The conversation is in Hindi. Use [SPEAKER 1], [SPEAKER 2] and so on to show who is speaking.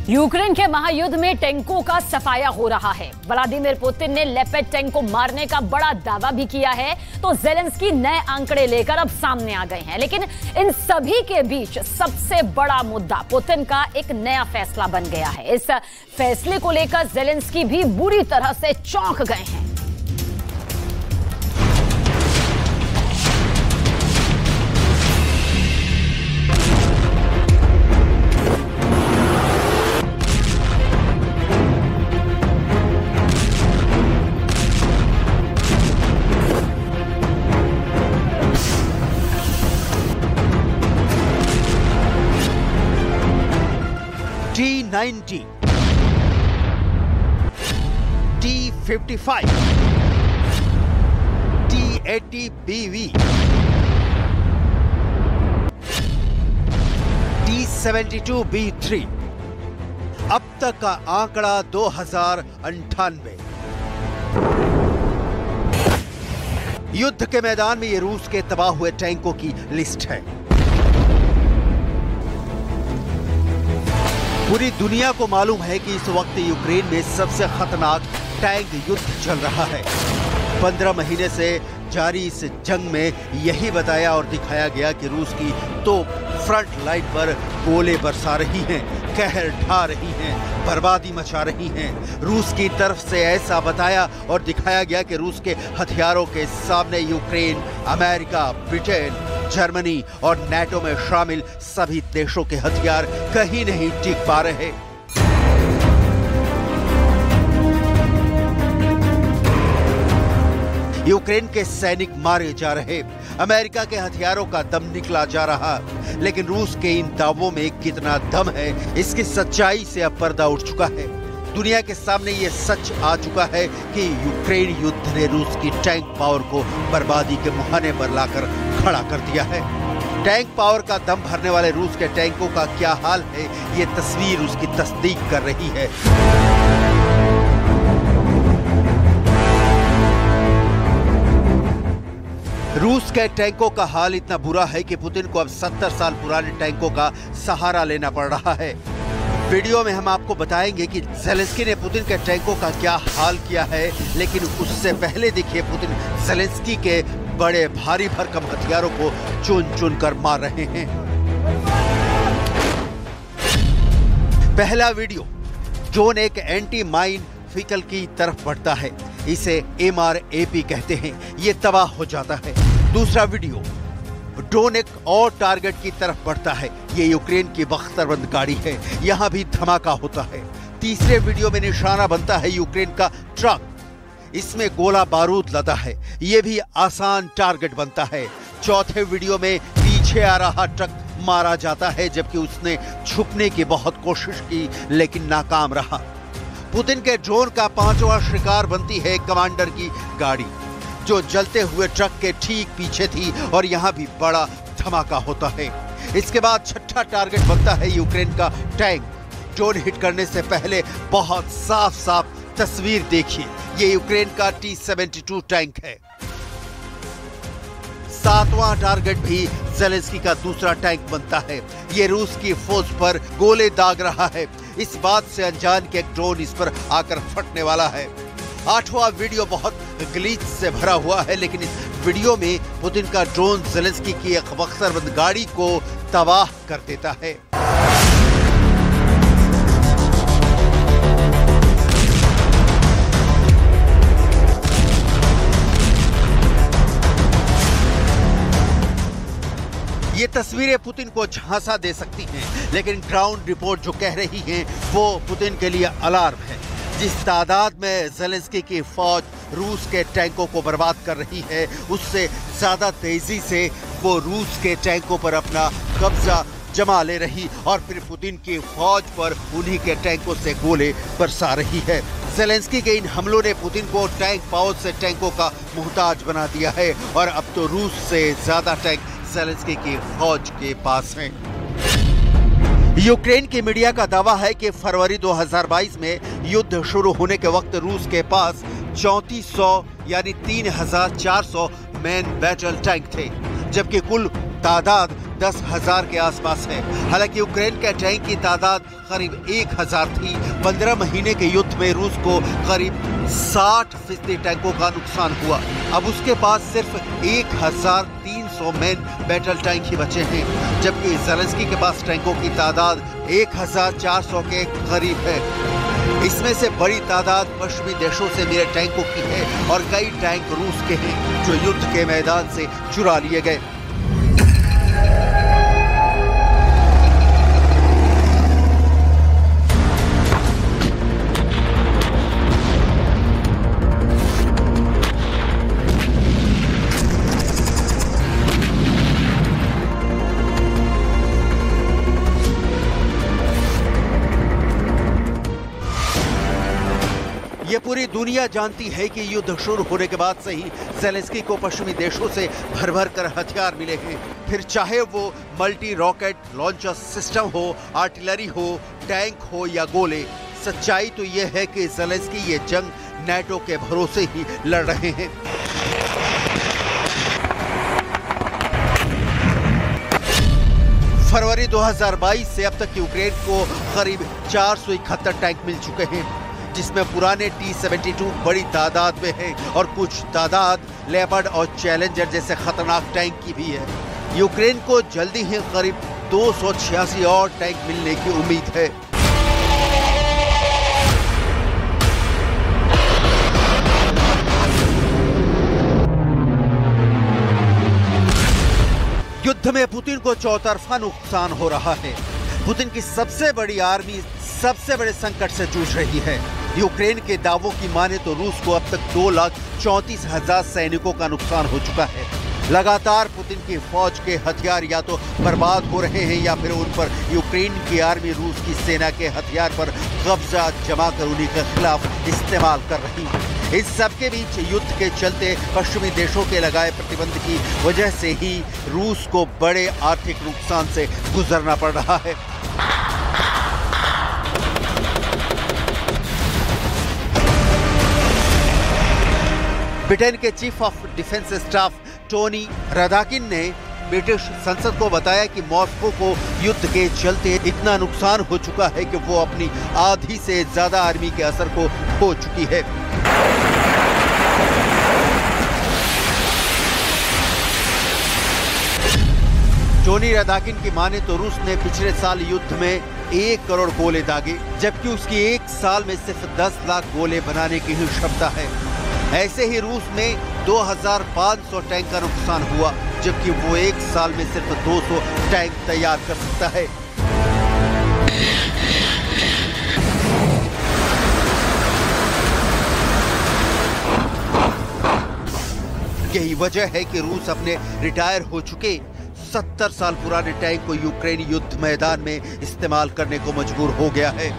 [SPEAKER 1] यूक्रेन के महायुद्ध में टैंकों का सफाया हो रहा है। व्लादिमीर पुतिन ने लेपेड टैंक को मारने का बड़ा दावा भी किया है, तो ज़ेलेंस्की नए आंकड़े लेकर अब सामने आ गए हैं। लेकिन इन सभी के बीच सबसे बड़ा मुद्दा पुतिन का एक नया फैसला बन गया है। इस फैसले को लेकर ज़ेलेंस्की भी बुरी तरह से चौंक गए हैं।
[SPEAKER 2] T-90, T-55, T-80BV, T-72B3। अब तक का आंकड़ा 2098। युद्ध के मैदान में ये रूस के तबाह हुए टैंकों की लिस्ट है। पूरी दुनिया को मालूम है कि इस वक्त यूक्रेन में सबसे खतरनाक टैंक युद्ध चल रहा है। 15 महीने से जारी इस जंग में यही बताया और दिखाया गया कि रूस की तोप फ्रंट लाइन पर गोले बरसा रही हैं, कहर ढा रही हैं, बर्बादी मचा रही हैं। रूस की तरफ से ऐसा बताया और दिखाया गया कि रूस के हथियारों के सामने यूक्रेन, अमेरिका, ब्रिटेन, जर्मनी और नाटो में शामिल सभी देशों के हथियार कहीं नहीं टिक पा रहे। यूक्रेन के सैनिक मारे जा रहे, अमेरिका के हथियारों का दम निकला जा रहा। लेकिन रूस के इन दावों में कितना दम है, इसकी सच्चाई से अब पर्दा उठ चुका है। दुनिया के सामने ये सच आ चुका है कि यूक्रेन युद्ध ने रूस की टैंक पावर को बर्बादी के मुहाने पर लाकर खड़ा कर दिया है। टैंक पावर का दम भरने वाले रूस के टैंकों का क्या हाल है, ये तस्वीर उसकी तस्दीक कर रही है। रूस के टैंकों का हाल इतना बुरा है कि पुतिन को अब 70 साल पुराने टैंकों का सहारा लेना पड़ रहा है। वीडियो में हम आपको बताएंगे कि ज़ेलेंस्की ने पुतिन के टैंकों का क्या हाल किया है, लेकिन उससे पहले देखिए पुतिन ज़ेलेंस्की के बड़े भारी भरकम हथियारों को चुन चुन कर मार रहे हैं। पहला वीडियो, ड्रोन एक एंटी माइन व्हीकल की तरफ बढ़ता है, इसे MRAP कहते हैं, ये तबाह हो जाता है। दूसरा वीडियो, ड्रोन एक और टारगेट की तरफ बढ़ता है, ये यूक्रेन की बख्तरबंद गाड़ी है, यहां भी धमाका होता है। तीसरे वीडियो में निशाना बनता है यूक्रेन का ट्रक, इसमें गोला बारूद लदा है, ये भी आसान टारगेट बनता है। चौथे वीडियो में पीछे आ रहा ट्रक मारा जाता है, जबकि उसने छुपने की बहुत कोशिश की लेकिन नाकाम रहा। पुतिन के ड्रोन का 5वां शिकार बनती है कमांडर की गाड़ी, जो जलते हुए ट्रक के ठीक पीछे थी, और यहां भी बड़ा धमाका होता है। इसके बाद छठा टारगेट बनता है यूक्रेन का टैंक। ड्रोन हिट करने से पहले बहुत साफ साफ तस्वीर देखिए, ये यूक्रेन का T-72 टैंक है। 7वां टारगेट भी ज़ेलेंस्की का दूसरा टैंक बनता है, ये रूस की फौज पर गोले दाग रहा है, इस बात से अनजान कि एक ड्रोन इस पर आकर फटने वाला है। 8वां वीडियो बहुत ग्लिच से भरा हुआ है, लेकिन इस वीडियो में पुतिन का ड्रोन ज़ेलेंस्की की एक बख्तरबंद गाड़ी को तबाह कर देता है। ये तस्वीरें पुतिन को झांसा दे सकती हैं, लेकिन ग्राउंड रिपोर्ट जो कह रही है वो पुतिन के लिए अलार्म है। जिस तादाद में ज़ेलेंस्की की फौज रूस के टैंकों को बर्बाद कर रही है, उससे ज्यादा तेजी से वो रूस के टैंकों पर अपना कब्जा जमा ले रही और फिर पुतिन की फौज पर उन्हीं के टैंकों से गोले बरसा रही है। ज़ेलेंस्की के इन हमलों ने पुतिन को टैंक पावर से टैंकों का मुहताज बना दिया है, और अब तो रूस से ज्यादा टैंक ज़ेलेंस्की की फौज के पास हैं। यूक्रेन की मीडिया का दावा है कि फरवरी 2022 में युद्ध शुरू होने के वक्त रूस के पास 3400 यानी 3400 मैन बैटल टैंक थे, जबकि कुल तादाद 10,000 के आसपास है। हालांकि यूक्रेन के टैंक की तादाद करीब 1,000 थी। 15 महीने के युद्ध में रूस को करीब 60% टैंकों का नुकसान हुआ। अब उसके पास सिर्फ 1,300 मेन बैटल टैंक ही बचे हैं, जबकि ज़ेलेंस्की के पास टैंकों की तादाद 1,400 के करीब है। इसमें से बड़ी तादाद पश्चिमी देशों से मिले टैंकों की है और कई टैंक रूस के हैं जो युद्ध के मैदान से चुरा लिए गए। ये पूरी दुनिया जानती है कि युद्ध शुरू होने के बाद से ही ज़ेलेंस्की को पश्चिमी देशों से भर भर कर हथियार मिले हैं। फिर चाहे वो मल्टी रॉकेट लॉन्चर सिस्टम हो, आर्टिलरी हो, टैंक हो या गोले। सच्चाई तो ये है कि ज़ेलेंस्की ये जंग नाटो के भरोसे ही लड़ रहे हैं। फरवरी 2022 से अब तक यूक्रेन को करीब 471 टैंक मिल चुके हैं, जिसमें पुराने T-72 बड़ी तादाद में है और कुछ तादाद लेपर्ड और चैलेंजर जैसे खतरनाक टैंक की भी है। यूक्रेन को जल्दी ही करीब 286 और टैंक मिलने की उम्मीद है। युद्ध में पुतिन को चौतरफा नुकसान हो रहा है। पुतिन की सबसे बड़ी आर्मी सबसे बड़े संकट से जूझ रही है। यूक्रेन के दावों की माने तो रूस को अब तक 2,34,000 सैनिकों का नुकसान हो चुका है। लगातार पुतिन की फौज के हथियार या तो बर्बाद हो रहे हैं या फिर उन पर यूक्रेन की आर्मी रूस की सेना के हथियार पर कब्जा जमा कर उन्हीं के खिलाफ इस्तेमाल कर रही है। इस सब के बीच युद्ध के चलते पश्चिमी देशों के लगाए प्रतिबंध की वजह से ही रूस को बड़े आर्थिक नुकसान से गुजरना पड़ रहा है। ब्रिटेन के chief of defence staff Tony Radakin ने ब्रिटिश संसद को बताया कि मॉस्को को युद्ध के चलते इतना नुकसान हो चुका है कि वो अपनी आधी से ज्यादा आर्मी के असर को खो चुकी है। टोनी रदाकिन की माने तो रूस ने पिछले साल युद्ध में 1 करोड़ गोले दागे, जबकि उसकी एक साल में सिर्फ 10 लाख गोले बनाने की ही क्षमता है। ऐसे ही रूस में 2,500 टैंक का नुकसान हुआ, जबकि वो एक साल में सिर्फ 200 टैंक तैयार कर सकता है। यही वजह है कि रूस अपने रिटायर हो चुके 70 साल पुराने टैंक को यूक्रेन युद्ध मैदान में इस्तेमाल करने को मजबूर हो गया है।